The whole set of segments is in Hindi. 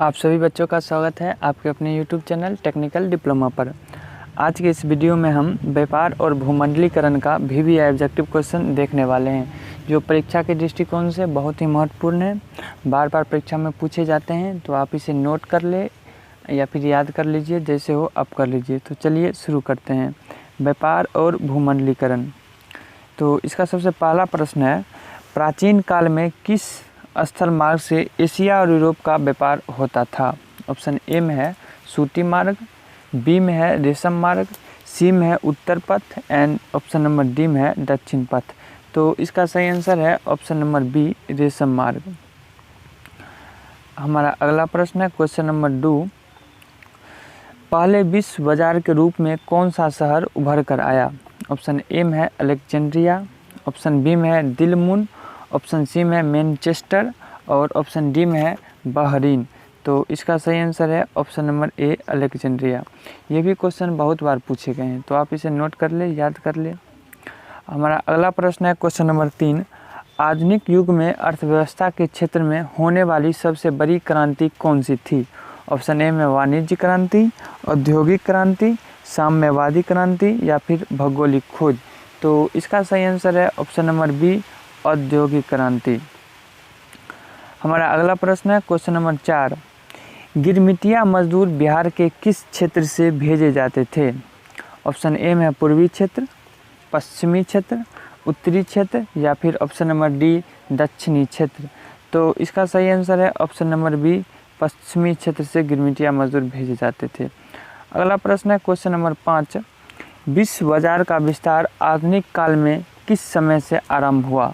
आप सभी बच्चों का स्वागत है आपके अपने YouTube चैनल टेक्निकल डिप्लोमा पर। आज के इस वीडियो में हम व्यापार और भूमंडलीकरण का VVI ऑब्जेक्टिव क्वेश्चन देखने वाले हैं, जो परीक्षा के दृष्टिकोण से बहुत ही महत्वपूर्ण है। बार बार परीक्षा में पूछे जाते हैं, तो आप इसे नोट कर ले या फिर याद कर लीजिए, जैसे हो आप कर लीजिए। तो चलिए शुरू करते हैं। व्यापार और भूमंडलीकरण। तो इसका सबसे पहला प्रश्न है, प्राचीन काल में किस स्थल मार्ग से एशिया और यूरोप का व्यापार होता था? ऑप्शन ए में है सूती मार्ग, बी में है रेशम मार्ग, सी में है उत्तर पथ एंड ऑप्शन नंबर डी में है दक्षिण पथ। तो इसका सही आंसर है ऑप्शन नंबर बी, रेशम मार्ग। हमारा अगला प्रश्न है क्वेश्चन नंबर 2, पहले विश्व बाजार के रूप में कौन सा शहर उभर कर आया? ऑप्शन ए में है अलेक्जेंड्रिया, ऑप्शन बी में है दिलमुन, ऑप्शन सी में है मैनचेस्टर और ऑप्शन डी में है बहरीन। तो इसका सही आंसर है ऑप्शन नंबर ए, अलेक्जेंड्रिया। ये भी क्वेश्चन बहुत बार पूछे गए हैं, तो आप इसे नोट कर ले, याद कर ले। हमारा अगला प्रश्न है क्वेश्चन नंबर 3, आधुनिक युग में अर्थव्यवस्था के क्षेत्र में होने वाली सबसे बड़ी क्रांति कौन सी थी? ऑप्शन ए में वाणिज्य क्रांति, औद्योगिक क्रांति, साम्यवादी क्रांति या फिर भौगोलिक खोज। तो इसका सही आंसर है ऑप्शन नंबर बी, औद्योगिक क्रांति। हमारा अगला प्रश्न है क्वेश्चन नंबर 4, गिरमिटिया मजदूर बिहार के किस क्षेत्र से भेजे जाते थे? ऑप्शन ए में पूर्वी क्षेत्र, पश्चिमी क्षेत्र, उत्तरी क्षेत्र या फिर ऑप्शन नंबर डी, दक्षिणी क्षेत्र। तो इसका सही आंसर है ऑप्शन नंबर बी, पश्चिमी क्षेत्र से गिरमिटिया मजदूर भेजे जाते थे। अगला प्रश्न है क्वेश्चन नंबर 5, विश्व बाजार का विस्तार आधुनिक काल में किस समय से आरंभ हुआ?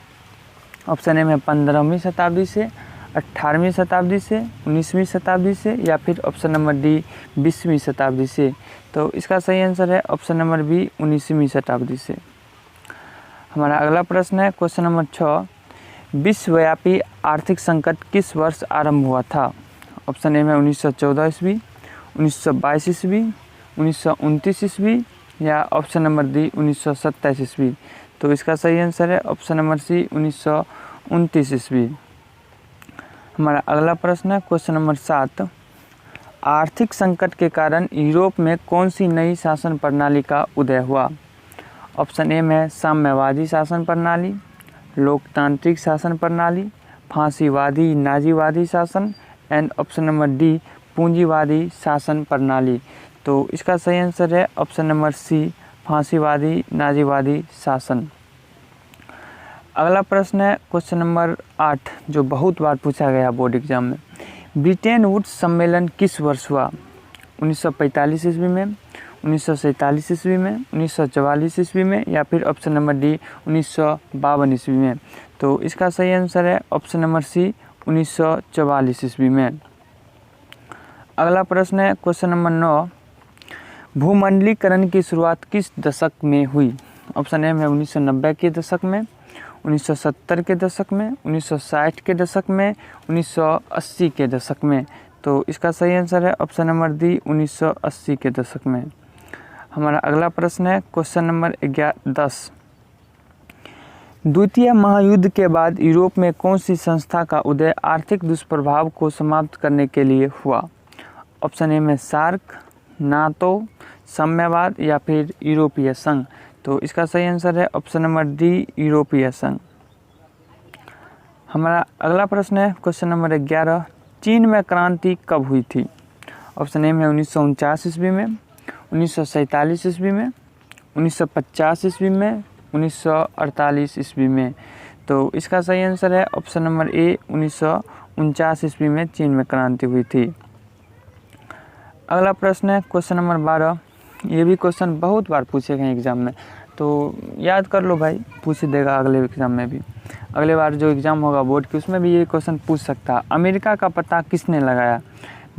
ऑप्शन ए में 15वीं शताब्दी से, 18वीं शताब्दी से, 19वीं शताब्दी से या फिर ऑप्शन नंबर डी, 20वीं शताब्दी से। तो इसका सही आंसर है ऑप्शन नंबर बी, 19वीं शताब्दी से। हमारा अगला प्रश्न है क्वेश्चन नंबर 6, विश्वव्यापी आर्थिक संकट किस वर्ष आरंभ हुआ था? ऑप्शन ए में 1914 ईस्वी, 1922 ईस्वी, 1929 ईस्वी या ऑप्शन नंबर डी, 1927 ईस्वी। तो इसका सही आंसर है ऑप्शन नंबर सी, 1929 ईस्वी। हमारा अगला प्रश्न है क्वेश्चन नंबर 7, आर्थिक संकट के कारण यूरोप में कौन सी नई शासन प्रणाली का उदय हुआ? ऑप्शन ए में साम्यवादी शासन प्रणाली, लोकतांत्रिक शासन प्रणाली, फांसीवादी नाजीवादी शासन एंड ऑप्शन नंबर डी, पूंजीवादी शासन प्रणाली। तो इसका सही आंसर है ऑप्शन नंबर सी, फांसीवादी नाजीवादी शासन। अगला प्रश्न है क्वेश्चन नंबर 8, जो बहुत बार पूछा गया बोर्ड एग्जाम में, ब्रिटेन वुड्स सम्मेलन किस वर्ष हुआ? 1945 ईस्वी में, 1947 ईस्वी में, 1944 ईस्वी में या फिर ऑप्शन नंबर डी, 1952 ईस्वी में। तो इसका सही आंसर है ऑप्शन नंबर सी, 1944 ईस्वी में। अगला प्रश्न है क्वेश्चन नंबर 9, भूमंडलीकरण की शुरुआत किस दशक में हुई? ऑप्शन ए में 1990 के दशक में, 1970 के दशक में, 1960 के दशक में, 1980 के दशक में। तो इसका सही आंसर है ऑप्शन नंबर डी, 1980 के दशक में। हमारा अगला प्रश्न है क्वेश्चन नंबर 10, द्वितीय महायुद्ध के बाद यूरोप में कौन सी संस्था का उदय आर्थिक दुष्प्रभाव को समाप्त करने के लिए हुआ? ऑप्शन ए में सार्क, नाटो, साम्यवाद या फिर यूरोपीय संघ। तो इसका सही आंसर है ऑप्शन नंबर डी, यूरोपीय संघ। हमारा अगला प्रश्न है क्वेश्चन नंबर 11, चीन में क्रांति कब हुई थी? ऑप्शन ए में 1949 ईस्वी में, 1947 ईस्वी में, 1950 ईस्वी में, 1948 ईस्वी में। तो इसका सही आंसर है ऑप्शन नंबर ए, 1949 ईस्वी में चीन में क्रांति हुई थी। अगला प्रश्न है क्वेश्चन नंबर 12, ये भी क्वेश्चन बहुत बार पूछे गए एग्जाम में, तो याद कर लो भाई, पूछ देगा अगले एग्जाम में भी। अगले बार जो एग्ज़ाम होगा बोर्ड की, उसमें भी ये क्वेश्चन पूछ सकता है। अमेरिका का पता किसने लगाया?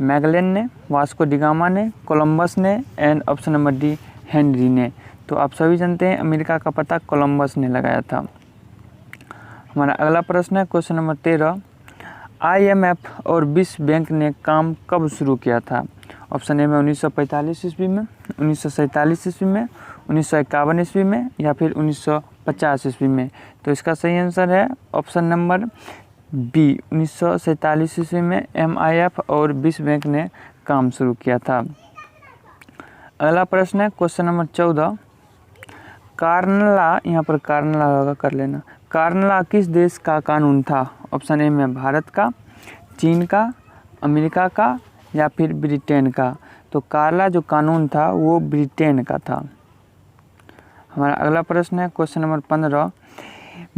मैगेलन ने, वास्को डी गामा ने, कोलंबस ने and option number D, Henry ने। तो आप सभी जानते हैं अमेरिका का पता कोलंबस ने लगाया था। हमारा अगला प्रश्न है क्वेश्चन नंबर 13, IMF और विश्व बैंक ने काम कब शुरू किया था? ऑप्शन ए में 1945 ईस्वी में, 1947 ईस्वी में, 1951 ईस्वी में या फिर 1950 ईस्वी में। तो इसका सही आंसर है ऑप्शन नंबर बी 1947 ईस्वी में MIF और विश्व बैंक ने काम शुरू किया था। अगला प्रश्न है क्वेश्चन नंबर 14, कार्नला, यहाँ पर कार्नला होगा, कर लेना। कार्नला किस देश का कानून था? ऑप्शन ए में भारत का, चीन का, अमेरिका का या फिर ब्रिटेन का। तो कार्ला जो कानून था वो ब्रिटेन का था। हमारा अगला प्रश्न है क्वेश्चन नंबर 15,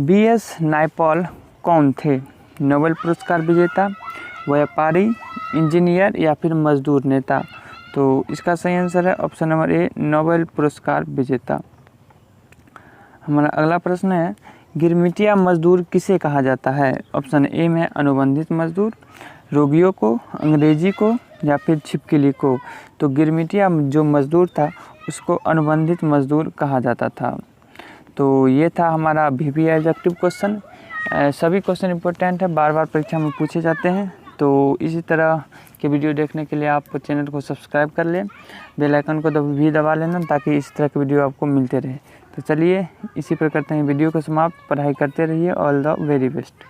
BS नायपॉल कौन थे? नोबेल पुरस्कार विजेता, व्यापारी, इंजीनियर या फिर मजदूर नेता। तो इसका सही आंसर है ऑप्शन नंबर ए, नोबेल पुरस्कार विजेता। हमारा अगला प्रश्न है, गिरमिटिया मजदूर किसे कहा जाता है? ऑप्शन ए में अनुबंधित मजदूर, रोगियों को, अंग्रेजी को या फिर छिपकली को। तो गिरमिटिया जो मजदूर था उसको अनुबंधित मजदूर कहा जाता था। तो ये था हमारा VBA ऑब्जेक्टिव क्वेश्चन। सभी क्वेश्चन इंपॉर्टेंट है, बार बार परीक्षा में पूछे जाते हैं। तो इसी तरह के वीडियो देखने के लिए आप चैनल को सब्सक्राइब कर लें, बेल आइकन को भी दबा लेना ताकि इस तरह के वीडियो आपको मिलते रहे। तो चलिए इसी पर करते हैं वीडियो को समाप्त। पढ़ाई करते रहिए। All the very best.